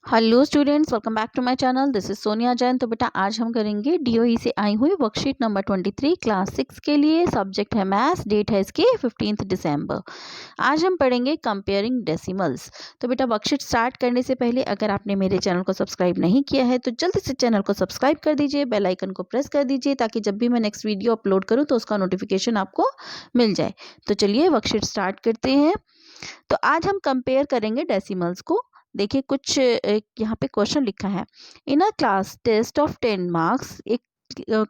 Hello students, welcome back to my channel. This is Sonia Jain. तो बेटा आज हम करेंगे डीओई से आई हुई वर्कशीट नंबर 23 क्लास 6 के लिए। सब्जेक्ट है मैथ्स, डेट है इसकी 15 दिसंबर। आज हम पढ़ेंगे कंपेयरिंग डेसिमल्स। तो बेटा वर्कशीट स्टार्ट करने से पहले अगर आपने मेरे चैनल को सब्सक्राइब नहीं किया है तो जल्दी से चैनल को सब्सक्राइब कर दीजिए, बेल आइकन को प्रेस कर दीजिए ताकि जब भी मैं नेक्स्ट वीडियो अपलोड करूँ तो उसका नोटिफिकेशन आपको मिल जाए। तो चलिए वर्कशीट स्टार्ट करते हैं। तो आज हम कंपेयर करेंगे डेसिमल्स को। देखिए कुछ यहाँ पे क्वेश्चन लिखा है। In a class test of 10 marks, एक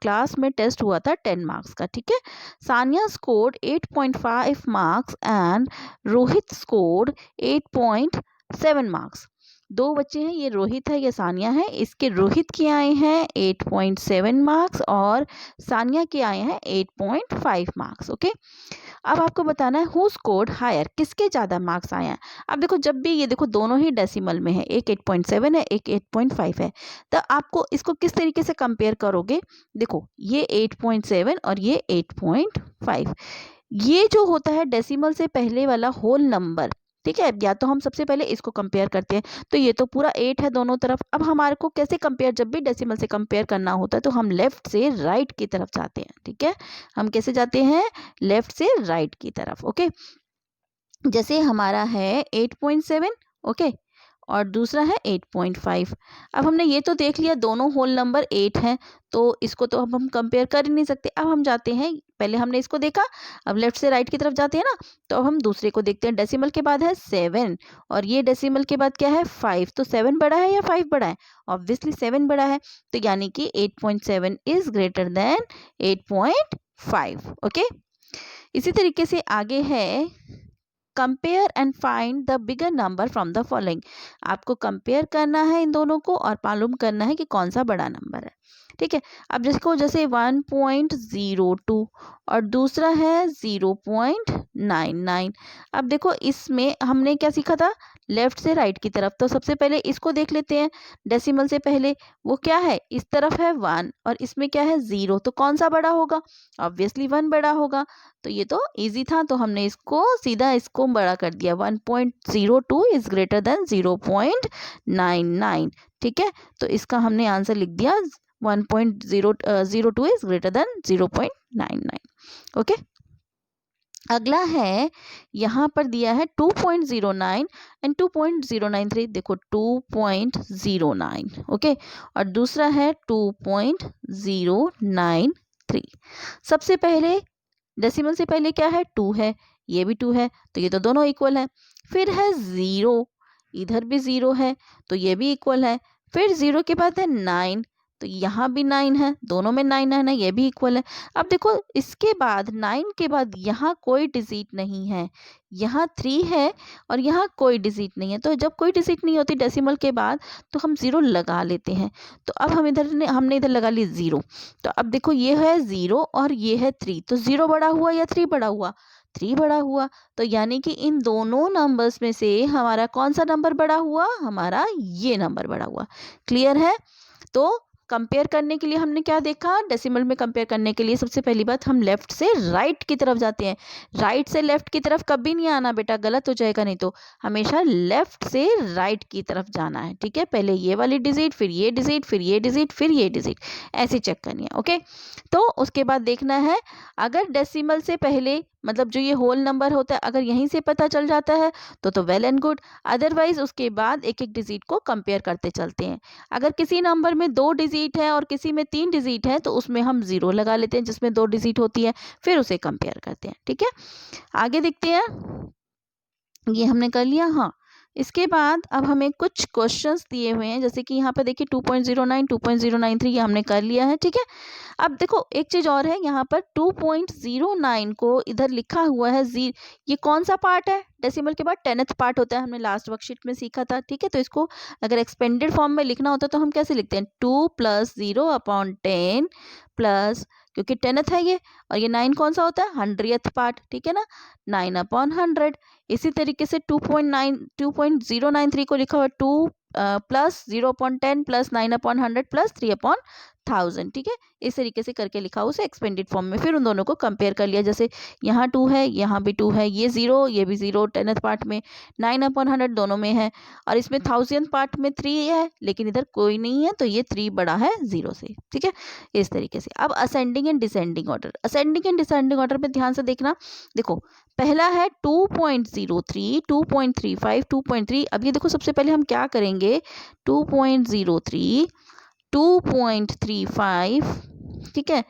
क्लास में टेस्ट हुआ था 10 मार्क्स का, ठीक है। Sania scored 8.5 marks and Rohit scored 8.7 marks. दो बच्चे हैं, ये रोहित है, ये सानिया है। इसके रोहित के आए हैं 8.7 मार्क्स और सानिया के आए हैं 8.5 मार्क्स। ओके, अब आपको बताना है हु स्कोर्ड हायर, किसके ज़्यादा मार्क्स आए हैं। अब देखो जब भी ये देखो दोनों ही डेसिमल में है, एक 8.7 है, एक 8.5 है, तो आपको इसको किस तरीके से कंपेयर करोगे। देखो ये 8.7 और ये 8.5, ये जो होता है डेसिमल से पहले वाला होल नंबर, ठीक है। या तो हम सबसे पहले इसको कंपेयर करते हैं, तो ये तो पूरा 8 है दोनों तरफ। अब हमारे को कैसे कंपेयर, जब भी डेसिमल से कंपेयर करना होता है तो हम लेफ्ट से राइट की तरफ जाते हैं, ठीक है। हम कैसे जाते हैं, लेफ्ट से राइट की तरफ। ओके, जैसे हमारा है 8.7, ओके, और दूसरा है 8.5। अब हमने ये तो देख लिया दोनों होल नंबर 8 हैं, तो इसको तो अब हम कंपेयर कर ही नहीं सकते। अब हम जाते हैं, पहले हमने इसको देखा, अब लेफ्ट से राइट की तरफ जाते हैं ना, तो अब हम दूसरे को देखते हैं। डेसिमल के बाद है 7 और ये डेसिमल के बाद क्या है 5। तो 7 बड़ा है या 5 बड़ा है, ऑब्वियसली 7 बड़ा है। तो यानी कि 8.7 इज ग्रेटर देन 8.5। ओके, इसी तरीके से आगे है compare and find the bigger number from the following. आपको कंपेयर करना है इन दोनों को और मालूम करना है कि कौन सा बड़ा नंबर है, ठीक है। अब जिसको जैसे 1.02 और दूसरा है 0.99। अब देखो इसमें हमने क्या सीखा था, लेफ्ट से राइट की तरफ। तो सबसे पहले इसको देख लेते हैं, डेसिमल से पहले वो क्या है, इस तरफ है 1 और इसमें क्या है 0, तो कौन सा बड़ा होगा, ऑब्वियसली 1 बड़ा होगा। तो ये तो इजी था, तो हमने इसको सीधा इसको बड़ा कर दिया। 1.02 इज ग्रेटर देन 0.99, ठीक है। तो इसका हमने आंसर लिख दिया 1.002 इज ग्रेटर देन 0.99। ओके, अगला है, यहाँ पर दिया है 2.09 एंड 2.093। देखो 2.09, ओके, और दूसरा है 2.093। सबसे पहले डेसिमल से पहले क्या है 2 है, ये भी 2 है, तो ये तो दोनों इक्वल है। फिर है 0, इधर भी 0 है, तो ये भी इक्वल है। फिर 0 के बाद है 9, तो यहाँ भी 9 है, दोनों में 9 9 है, ये भी इक्वल है। अब देखो इसके बाद 9 के बाद यहाँ कोई डिजिट नहीं है, यहाँ 3 है और यहाँ कोई डिजिट नहीं है। तो जब कोई डिजिट नहीं होती डेसिमल के बाद तो हम 0 लगा लेते हैं। तो अब हमने इधर लगा ली 0। तो अब देखो ये है 0 और ये है 3, तो 0 बड़ा हुआ या 3 बड़ा हुआ, 3 बड़ा हुआ। तो यानी कि इन दोनों नंबर्स में से हमारा कौन सा नंबर बड़ा हुआ, हमारा ये नंबर बड़ा हुआ। क्लियर है। तो कंपेयर करने के लिए हमने क्या देखा, डेसिमल में कंपेयर करने के लिए सबसे पहली बात हम लेफ्ट से राइट की तरफ जाते हैं। राइट से लेफ्ट की तरफ कभी नहीं आना बेटा, गलत हो जाएगा, नहीं तो हमेशा लेफ्ट से राइट की तरफ जाना है, ठीक है। पहले ये वाली डिजिट, फिर ये डिजिट, फिर ये डिजिट, फिर ये डिजिट, ऐसे चेक करनी है। ओके, तो उसके बाद देखना है अगर डेसिमल से पहले मतलब जो ये होल नंबर होता है अगर यहीं से पता चल जाता है तो वेल एंड गुड, अदरवाइज उसके बाद एक एक डिजिट को कंपेयर करते चलते हैं। अगर किसी नंबर में 2 डिजिट है और किसी में 3 डिजिट है तो उसमें हम 0 लगा लेते हैं, जिसमें 2 डिजिट होती है, फिर उसे कंपेयर करते हैं, ठीक है। आगे देखते हैं, ये हमने कर लिया। हाँ, इसके बाद अब हमें कुछ क्वेश्चंस दिए हुए हैं, जैसे कि यहाँ पे देखिए 2.09 2.093 ये हमने कर लिया है, ठीक है। अब देखो एक चीज़ और है, यहाँ पर 2.09 को इधर लिखा हुआ है जी, ये कौन सा पार्ट है, डेसिमल के बाद 10th पार्ट होता है, हमने लास्ट वर्कशीट में सीखा था, ठीक है। तो इसको अगर एक्सपेंडेड फॉर्म में लिखना होता तो हम कैसे लिखते हैं, 2 + 0/10 प्लस, क्योंकि 10th है ये, और ये 9 कौन सा होता है, 100th पार्ट, ठीक है ना, 9/100। इसी तरीके से 2.093 को लिखा हुआ है 2 प्लस 0/10 प्लस 9/100 प्लस 3/1000, ठीक है। इस तरीके से करके लिखा उसे एक्सपेंडेड फॉर्म में। फिर उन दोनों को कंपेयर कर लिया, जैसे यहाँ 2 है, यहाँ भी 2 है, ये 0, ये भी 0 10th पार्ट में, 9/100 दोनों में है, और इसमें 1000th पार्ट में 3 है, लेकिन इधर कोई नहीं है, तो ये 3 बड़ा है 0 से, ठीक है। इस तरीके से। अब ascending and descending order, ascending and descending order में ध्यान से देखना। देखो पहला है 2.03, 2.35, 2.3। अब ये देखो सबसे पहले हम क्या करेंगे, 2.03, 2.35, ठीक है,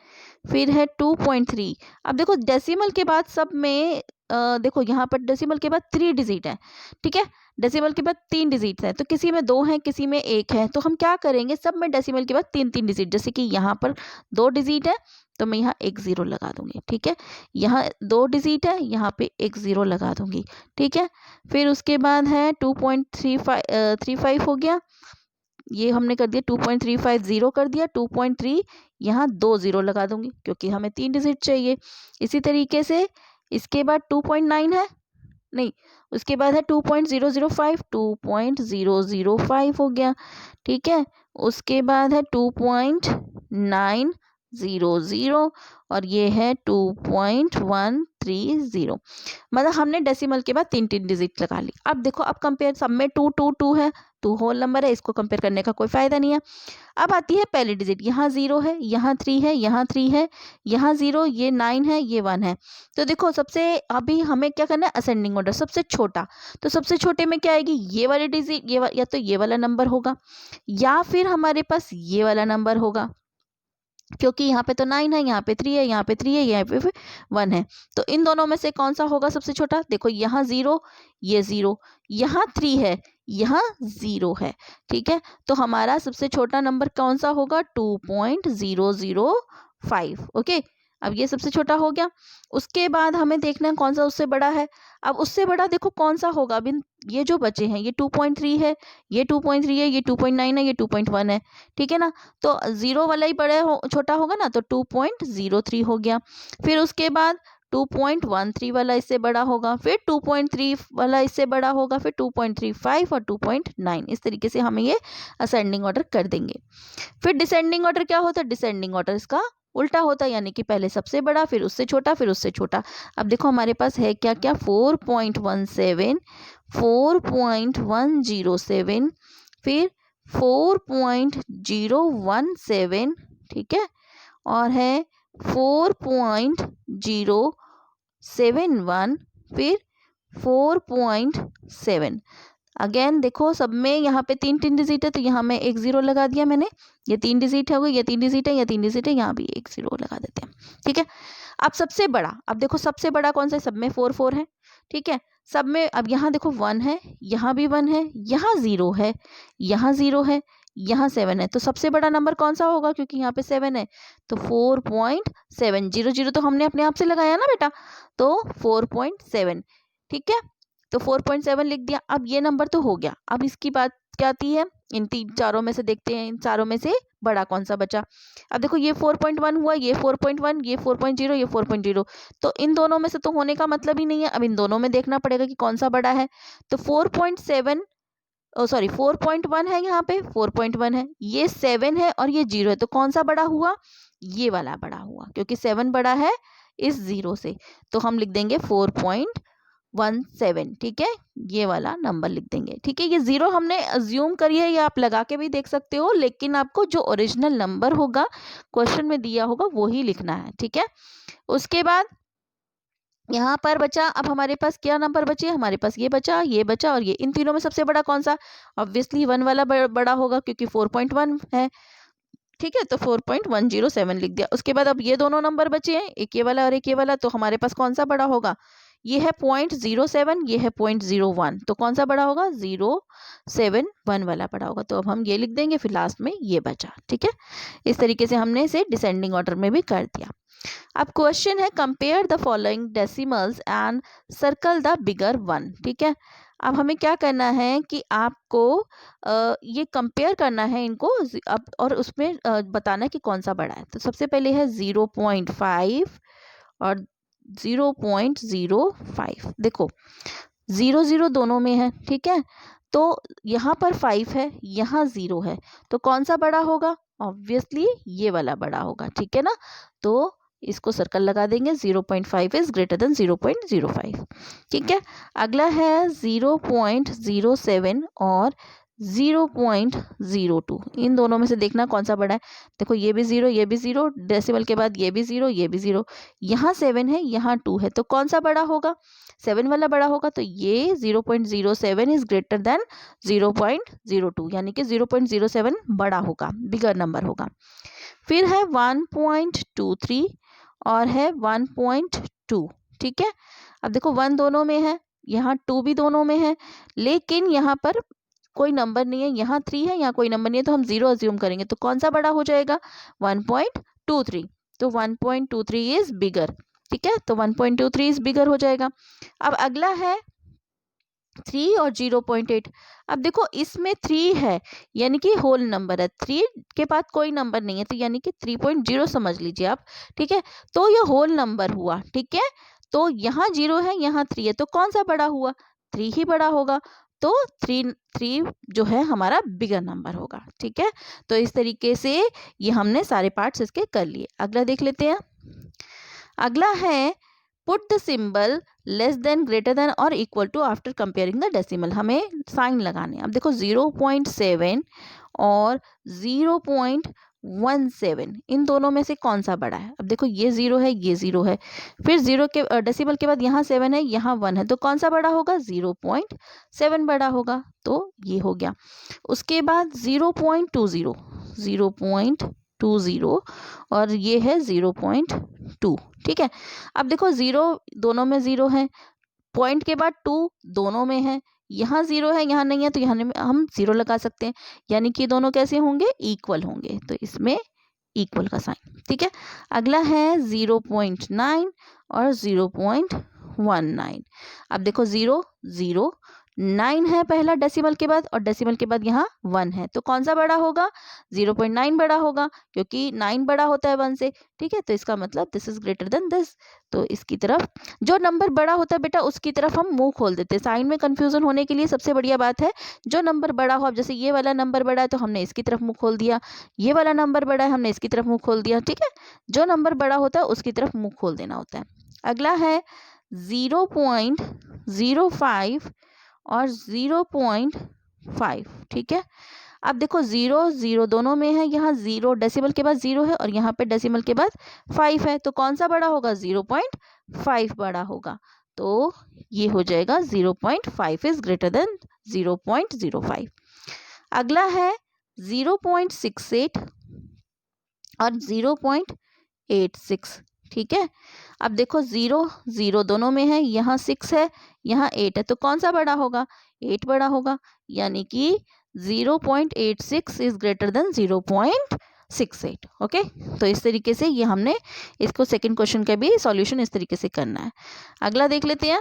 फिर है 2.3। अब देखो डेसिमल के बाद सब में देखो यहाँ पर डेसिमल के बाद 3 डिजिट है, ठीक है, डेसिमल के बाद 3 डिजिट है, तो किसी में 2 है, किसी में 1 है, तो हम क्या करेंगे, सब में डेसिमल के बाद 3 डिजिट, जैसे कि यहाँ पर 2 डिजिट है तो मैं यहाँ 1 0 लगा दूंगी, ठीक है, यहाँ 2 डिजिट है, यहाँ पे 1 0 लगा दूंगी, ठीक है। फिर उसके बाद है 2.35 हो गया, ये हमने कर दिया 2.35 0 कर दिया, 2.3 यहाँ 2 0 लगा दूंगी क्योंकि हमें 3 डिजिट चाहिए। इसी तरीके से इसके बाद 2.9 है, नहीं, उसके बाद है 2.005, 2.005 हो गया, ठीक है। उसके बाद है 2.900 और ये है 2.130, मतलब हमने डेसिमल के बाद 3 डिजिट लगा ली। अब देखो, अब कंपेयर, सब में 2 2 2 है, 2 होल नंबर है, इसको कंपेयर करने का कोई फायदा नहीं है। अब आती है पहली डिजिट, यहाँ 0 है, यहाँ 3 है, यहाँ 3 है, यहाँ 0, ये 9 है, ये 1 है। तो देखो सबसे, अभी हमें क्या करना है, असेंडिंग ऑर्डर, सबसे छोटा, तो सबसे छोटे में क्या आएगी, ये वाली डिजिट, या तो ये वाला नंबर होगा, या फिर हमारे पास ये वाला नंबर होगा, क्योंकि यहाँ पे तो 9 है, यहाँ पे 3 है, यहाँ पे 3 है, यहाँ पे 1 है। तो इन दोनों में से कौन सा होगा सबसे छोटा, देखो यहाँ 0, ये 0, यहाँ 3 है, यहाँ 0 है, ठीक है। तो हमारा सबसे छोटा नंबर कौन सा होगा, 2.005, ओके। अब ये सबसे छोटा हो गया। उसके बाद हमें देखना है कौन सा उससे बड़ा है। अब उससे बड़ा देखो कौन सा होगा, अभी ये जो बचे हैं, ये 2.3 है, ये 2.3 है, ये 2.9 है, ये 2.1 है, ठीक है ना। तो 0 वाला ही छोटा होगा ना, तो 2.03 हो गया। फिर उसके बाद 2.13 वाला इससे बड़ा होगा, फिर 2.3 वाला इससे बड़ा होगा, फिर 2.35 और 2.9। इस तरीके से हमें ये असेंडिंग ऑर्डर कर देंगे। फिर डिसेंडिंग ऑर्डर क्या होता है, डिसेंडिंग ऑर्डर इसका उल्टा होता है, यानी कि पहले सबसे बड़ा, फिर उससे छोटा, फिर उससे छोटा। अब देखो हमारे पास है क्या क्या, 4.17, 4.107, फिर 4.017, ठीक है, और है 4.071, फिर 4.7। अगेन देखो सब में यहाँ पे 3 डिजिट है, तो यहाँ में 1 0 लगा दिया मैंने, ये 3 डिजिट है, ये 3 डिजिट है, ये 3 डिजिट है, यहाँ भी 1 0 लगा देते हैं, ठीक है। अब सबसे बड़ा, अब देखो सबसे बड़ा कौन सा है, सब में 4 4 है, ठीक है, सब में। अब यहाँ देखो 1 है, यहाँ भी 1 है, यहाँ 0 है, यहाँ 0 है, यहाँ 7 है, तो सबसे बड़ा नंबर कौन सा होगा, क्योंकि यहाँ पे 7 है, तो 4.700 तो हमने अपने आप से लगाया ना बेटा, तो 4.7, ठीक है, तो 4.7 लिख दिया। अब ये नंबर तो हो गया। अब इसकी बात क्या आती है, इन चारों में से देखते हैं, इन चारों में से बड़ा कौन सा बचा। अब देखो ये 4.1 हुआ, ये 4.1, ये 4.0, ये 4.0, तो इन दोनों में से तो होने का मतलब ही नहीं है। अब इन दोनों में देखना पड़ेगा कि कौन सा बड़ा है, तो 4.7, सॉरी 4.1 है, यहाँ पे 4.1 है, ये 7 है और ये 0 है, तो कौन सा बड़ा हुआ, ये वाला बड़ा हुआ, क्योंकि 7 बड़ा है इस 0 से, तो हम लिख देंगे 4.17, ठीक है, ये वाला नंबर लिख देंगे, ठीक है। ये 0 हमने अज्यूम करी है, ये आप लगा के भी देख सकते हो, लेकिन आपको जो ओरिजिनल नंबर होगा क्वेश्चन में दिया होगा वो ही लिखना है, ठीक है। उसके बाद यहाँ पर बचा, अब हमारे पास क्या नंबर बचे, हमारे पास ये बचा, ये बचा और ये। इन तीनों में सबसे बड़ा कौन सा, ऑब्वियसली 1 वाला बड़ा होगा, क्योंकि 4.1 है, ठीक है, तो 4.107 लिख दिया। उसके बाद अब ये दोनों नंबर बचे हैं, एक ये वाला और एक ये वाला, तो हमारे पास कौन सा बड़ा होगा, ये है 0.07, ये है 0.01, तो कौन सा बड़ा होगा, 071 वाला बड़ा होगा, तो अब हम ये लिख देंगे, फिर लास्ट में ये बचा, ठीक है। इस तरीके से हमने इसे डिसेंडिंग ऑर्डर में भी कर दिया। अब क्वेश्चन है, compare the following decimals and circle the bigger one, ठीक है। अब हमें क्या करना है कि आपको ये कंपेयर करना है इनको, अब और उसमें बताना है कि कौन सा बड़ा है। तो सबसे पहले है 0.5 और 0.05, देखो 0 0 दोनों में है, ठीक है, तो यहाँ पर 5 है, यहाँ 0 है, तो कौन सा बड़ा होगा? ऑब्वियसली ये वाला बड़ा होगा, ठीक है ना। तो इसको सर्कल लगा देंगे, 0.5 इज ग्रेटर देन 0.05, ठीक है। अगला है 0.07 और 0.02, इन दोनों में से देखना कौन सा बड़ा है। देखो ये भी 0, ये भी 0, डेसिमल के बाद ये भी 0, ये भी 0, यहाँ 7 है, यहाँ 2 है, तो कौन सा बड़ा होगा? 7 वाला बड़ा होगा, तो ये 0.07 इज ग्रेटर देन 0.02, यानी कि 0.07 बड़ा होगा, बिगर नंबर होगा। फिर है 1.23 और है 1.2, ठीक है। अब देखो 1 दोनों में है, यहाँ 2 भी दोनों में है, लेकिन यहाँ पर कोई नंबर नहीं है, यहाँ 3 है, यहाँ कोई नंबर नहीं है, तो हम 0 अज्यूम करेंगे, तो कौन सा बड़ा हो जाएगा? 1.23, तो 1.23 इज बिगर, ठीक है, तो 1.23 इज बिगर हो जाएगा। अब अगला है 3 और 0.8। अब देखो इसमें 3 है, यानी कि होल नंबर है, 3 के बाद कोई नंबर नहीं है, तो यानी कि 3.0 समझ लीजिए आप, ठीक है। तो ये होल नंबर हुआ, ठीक है। तो यहाँ 0 है, यहाँ 3 है, तो कौन सा बड़ा हुआ? 3 ही बड़ा होगा, तो 3 जो है हमारा बिगर नंबर होगा, ठीक है। तो इस तरीके से ये हमने सारे पार्ट्स इसके कर लिए। अगला देख लेते हैं। अगला है put the symbol less than, greater than और equal to after comparing the decimal, हमें साइन लगाने। अब देखो 0.7 और 0.17, इन दोनों में से कौन सा बड़ा है? अब देखो ये 0 है, ये 0 है, फिर 0 के डेसिमल के बाद यहाँ 7 है, यहाँ 1 है, तो कौन सा बड़ा होगा? 0.7 बड़ा होगा, तो ये हो गया। उसके बाद 0.20 और ये है 0.2, ठीक है। अब देखो 0 दोनों में 0 है, पॉइंट के बाद 2 दोनों में है, यहाँ 0 है, यहाँ नहीं है, तो यहाँ हम 0 लगा सकते हैं, यानी कि दोनों कैसे होंगे? इक्वल होंगे, तो इसमें इक्वल का साइन, ठीक है। अगला है 0.9 और 0.19। अब देखो 0 0 9 है पहला डेसिमल के बाद, और डेसिमल के बाद यहाँ 1 है, तो कौन सा बड़ा होगा? 0.9 बड़ा होगा, क्योंकि 9 बड़ा होता है 1 से, ठीक है। तो इसका मतलब this is greater than this, तो इसकी तरफ जो नंबर बड़ा होता है बेटा उसकी तरफ हम मुंह खोल देते हैं। साइन में कंफ्यूजन होने के लिए सबसे बढ़िया बात है, जो नंबर बड़ा हो, अब जैसे ये वाला नंबर बड़ा है तो हमने इसकी तरफ मुंह खोल दिया, ये वाला नंबर बड़ा है हमने इसकी तरफ मुंह खोल दिया, ठीक है। जो नंबर बड़ा होता है उसकी तरफ मुंह खोल देना होता है। अगला है 0.05 और 0.5, ठीक है। अब देखो 0 0 दोनों में है, यहाँ 0 डेसिमल के बाद 0 है, और यहाँ पे डेसिमल के बाद 5 है, तो कौन सा बड़ा होगा? 0.5 बड़ा होगा, तो ये हो जाएगा 0.5 इज ग्रेटर देन 0.05। अगला है 0.68 और 0.86, ठीक है। अब देखो 0 0 दोनों में है, यहाँ 6 है, यहाँ 8 है, तो कौन सा बड़ा होगा? 8 बड़ा होगा, यानी कि 0.86 इज ग्रेटर देन 0.68, ओके। तो इस तरीके से ये हमने इसको सेकंड क्वेश्चन का भी सॉल्यूशन इस तरीके से करना है। अगला देख लेते हैं।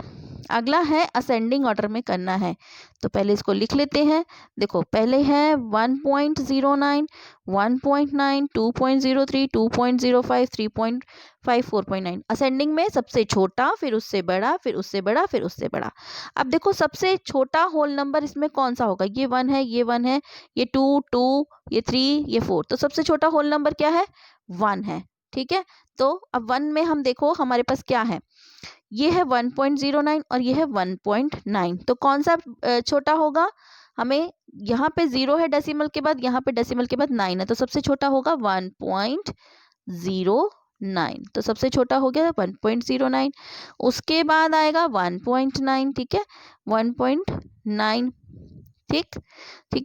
अगला है असेंडिंग ऑर्डर में करना है, तो पहले इसको लिख लेते हैं। देखो पहले है 1.09, 1.9, 2.03, 2.05, 3.5, 4.9, असेंडिंग में सबसे छोटा, फिर उससे बड़ा, फिर उससे बड़ा, फिर उससे बड़ा। अब देखो सबसे छोटा होल नंबर इसमें कौन सा होगा? ये 1 है, ये 1 है, ये 2 ये 3 ये 4, तो सबसे छोटा होल नंबर क्या है? 1 है, ठीक है। तो अब 1 में हम देखो हमारे पास क्या है, ये है 1.09 और ये है 1.9, तो कौन सा छोटा होगा? हमें यहाँ पे 0 है डेसिमल के बाद, यहाँ पे डेसिमल के बाद 9 है, तो सबसे छोटा होगा 1.09, तो सबसे छोटा हो गया 1.09। उसके बाद आएगा 1.9, ठीक है, 1.9, ठीक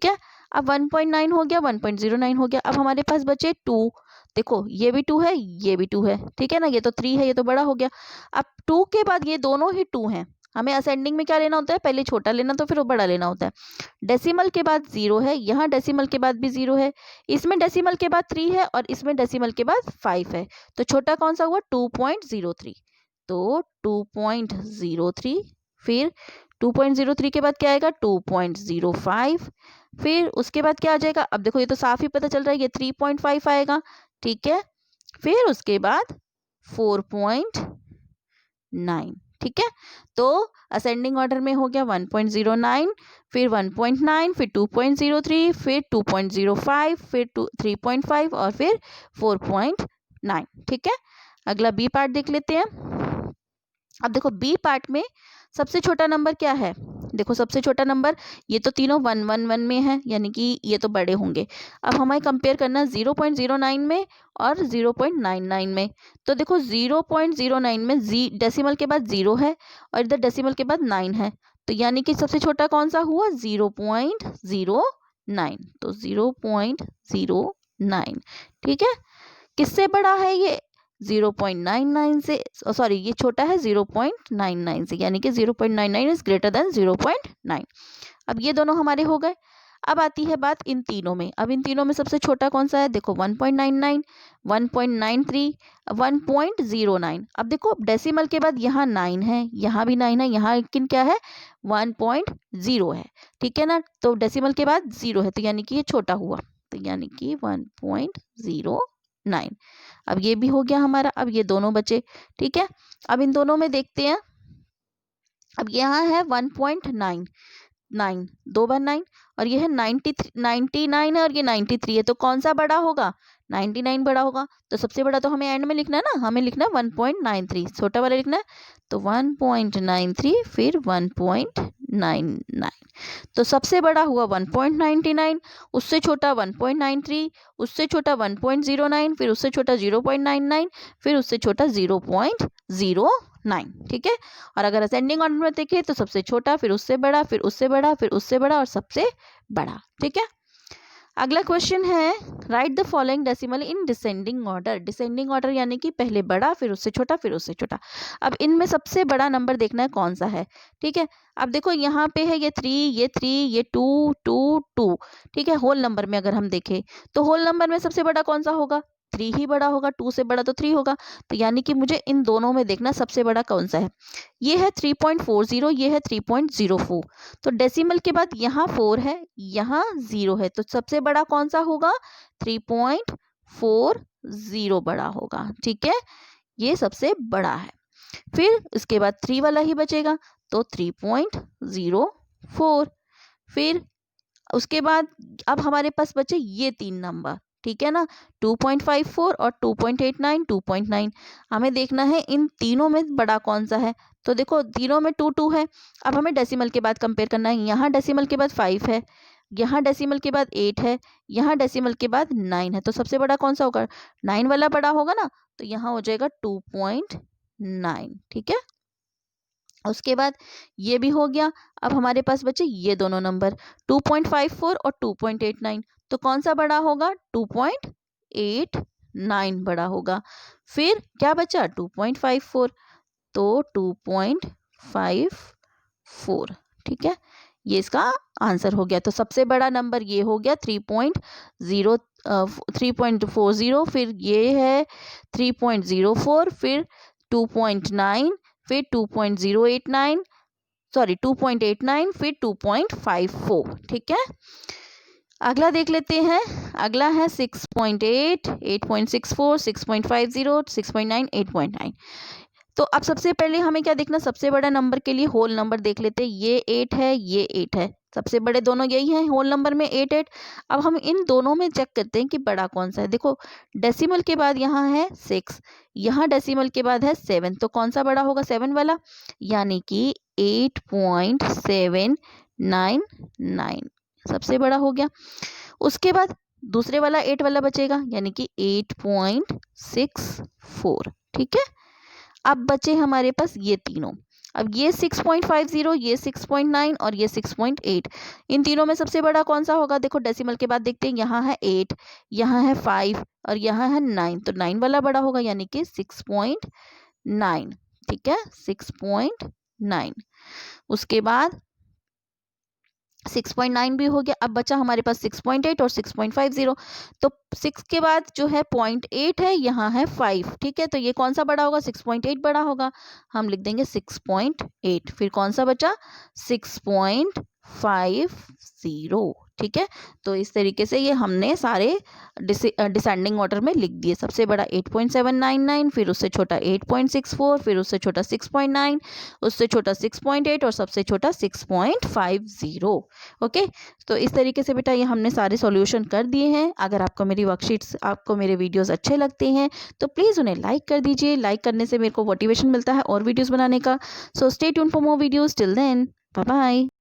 है। अब 1.9 हो गया, 1.09 हो गया, अब हमारे पास बचे 2। देखो ये भी 2 है, ये भी 2 है, ठीक है ना, ये तो 3 है, ये तो बड़ा हो गया। अब 2 के बाद ये दोनों ही 2 हैं, हमें असेंडिंग में क्या लेना होता है? पहले छोटा लेना, तो फिर वो बड़ा लेना होता है। डेसिमल के बाद 0 है, यहाँ डेसिमल के बाद भी 0 है, इसमें डेसिमल के बाद 3 है, और इसमें डेसिमल के बाद 5 है, तो छोटा कौन सा हुआ? 2.03, तो 2.03, फिर 2.03 के बाद क्या आएगा? 2.05, फिर उसके बाद क्या आ जाएगा? अब देखो ये तो साफ ही पता चल रहा है, ये 3.5 आएगा, ठीक है। फिर उसके बाद 4.9, ठीक है। तो असेंडिंग ऑर्डर में हो गया 1.09, फिर 1.9, फिर 2.03, फिर 2.05, फिर 3.5 और फिर 4.9। ठीक है, अगला बी पार्ट देख लेते हैं। अब देखो बी पार्ट में सबसे छोटा नंबर क्या है, देखो सबसे छोटा नंबर, ये तो तीनों 111 में है, यानी कि ये तो बड़े होंगे। अब हमें कंपेयर करना है 0.09 में और 0.99 में। तो देखो 0.09 में डेसिमल के बाद 0 है और इधर डेसिमल के बाद 9 है, तो यानी कि सबसे छोटा कौन सा हुआ, 0.09। तो 0.09, ठीक है। किससे बड़ा है ये, 0.99 से, सॉरी ये छोटा है 0.99 से, यानी कि 0.99 इज ग्रेटर देन 0.9। अब ये दोनों हमारे हो गए। अब आती है बात इन तीनों में। अब इन तीनों में सबसे छोटा कौन सा है, देखो 1.99, 1.93, 1.09। अब देखो डेसिमल के बाद यहाँ 9 है, यहाँ भी 9 है, यहाँ लेकिन क्या है 1.0 है, ठीक है ना। तो डेसिमल के बाद 0 है, तो यानी कि ये छोटा हुआ, तो यानी कि 1.09। अब ये भी हो गया हमारा। अब ये दोनों बचे, ठीक है। अब इन दोनों में देखते हैं। अब यहाँ है 1.9, 9 2 बार 9, और ये है 99 है और ये 93 है, तो कौन सा बड़ा होगा, 99 बड़ा होगा। तो सबसे बड़ा तो हमें एंड में लिखना है ना, हमें लिखना है 1.93, छोटा वाला लिखना है, तो 1.93 फिर 1.99। तो सबसे बड़ा हुआ 1.99, उससे छोटा 1.93, उससे छोटा 1.09, फिर उससे छोटा 0.99, फिर उससे छोटा 0.09, ठीक है। और अगर असेंडिंग ऑर्डर में देखें तो सबसे छोटा, फिर उससे बड़ा, फिर उससे बड़ा, फिर उससे बड़ा और सबसे बड़ा, ठीक है। अगला क्वेश्चन है, right the following decimal in descending order. Descending order यानी कि पहले बड़ा, फिर उससे छोटा, फिर उससे छोटा। अब इनमें सबसे बड़ा नंबर देखना है कौन सा है, ठीक है। अब देखो यहाँ पे है ये 3, ये 3, ये 2, 2, 2, ठीक है। होल नंबर में अगर हम देखें तो होल नंबर में सबसे बड़ा कौन सा होगा, 3 ही बड़ा होगा, 2 से बड़ा तो 3 होगा। तो यानी कि मुझे इन दोनों में देखना सबसे बड़ा कौन सा है। ये है 3.40, ये है 3.04। तो डेसिमल के बाद यहाँ 4 है, यहाँ 0 है, तो सबसे बड़ा कौन सा होगा, 3.40 बड़ा होगा, ठीक है। ये सबसे बड़ा है। फिर इसके बाद 3 वाला ही बचेगा, तो 3.04। फिर उसके बाद अब हमारे पास बचे ये 3 नंबर, ठीक है ना, 2.54 और 2.89, 2.9। हमें देखना है इन तीनों में बड़ा कौन सा है। तो देखो तीनों में 2 2 है। अब हमें डेसिमल के बाद कंपेयर करना है, यहाँ डेसिमल के बाद 5 है, यहाँ डेसिमल के बाद 8 है, यहाँ डेसिमल के बाद 9 है। तो सबसे बड़ा कौन सा होगा, 9 वाला बड़ा होगा ना, तो यहाँ हो जाएगा 2.9, ठीक है। उसके बाद ये भी हो गया। अब हमारे पास बचे ये दोनों नंबर 2.54 और 2.89। तो कौन सा बड़ा होगा, 2.89 बड़ा होगा। फिर क्या बचा, 2.54, तो 2.54, ठीक है। ये इसका आंसर हो गया। तो सबसे बड़ा नंबर ये हो गया 3.40, फिर ये है 3.04, फिर 2.9, फिर 2.089, सॉरी 2.89, फिर 2.54, ठीक है। अगला देख लेते हैं। अगला है 6.8, 8.64, 6.50, 6.9, 8.9। तो अब सबसे पहले हमें क्या देखना, सबसे बड़ा नंबर के लिए होल नंबर देख लेते हैं। ये 8 है, ये 8 है, सबसे बड़े दोनों यही हैं होल नंबर में 8 8। अब हम इन दोनों में चेक करते हैं कि बड़ा कौन सा है। देखो डेसिमल के बाद यहाँ है 6, यहाँ डेसिमल के बाद है 7, तो कौन सा बड़ा होगा, 7 वाला, यानी कि 8.799 सबसे बड़ा हो गया। उसके बाद दूसरे वाला 8 वाला बचेगा, यानी कि 8.64, ठीक है। अब बचे हमारे पास ये तीनों। अब ये 6.50, ये 6.9 और ये 6.8। इन तीनों में सबसे बड़ा कौन सा होगा, देखो डेसिमल के बाद देखते हैं, यहाँ है 8, यहाँ है 5 और यहाँ है 9, तो 9 वाला बड़ा होगा, यानी कि 6.9, ठीक है, 6.9। उसके बाद 6.9 भी हो गया। अब बचा हमारे पास 6.8 और 6.50। तो 6 के बाद जो है 0.8 है, यहाँ है 5, ठीक है। तो ये कौन सा बड़ा होगा, 6.8 बड़ा होगा, हम लिख देंगे 6.8। फिर कौन सा बचा, 6.50, ठीक है। तो इस तरीके से ये हमने सारे डिसेंडिंग ऑर्डर में लिख दिए। सबसे बड़ा 8.799, फिर उससे छोटा 8.64, फिर उससे छोटा 6.9, उससे छोटा 6.8 और सबसे छोटा 6.50। ओके, तो इस तरीके से बेटा ये हमने सारे सॉल्यूशन कर दिए हैं। अगर आपको मेरी वर्कशीट्स, आपको मेरे वीडियोस अच्छे लगते हैं तो प्लीज़ उन्हें लाइक कर दीजिए। लाइक करने से मेरे को मोटिवेशन मिलता है और वीडियोस बनाने का। So stay tune for more videos. Till then, bye bye.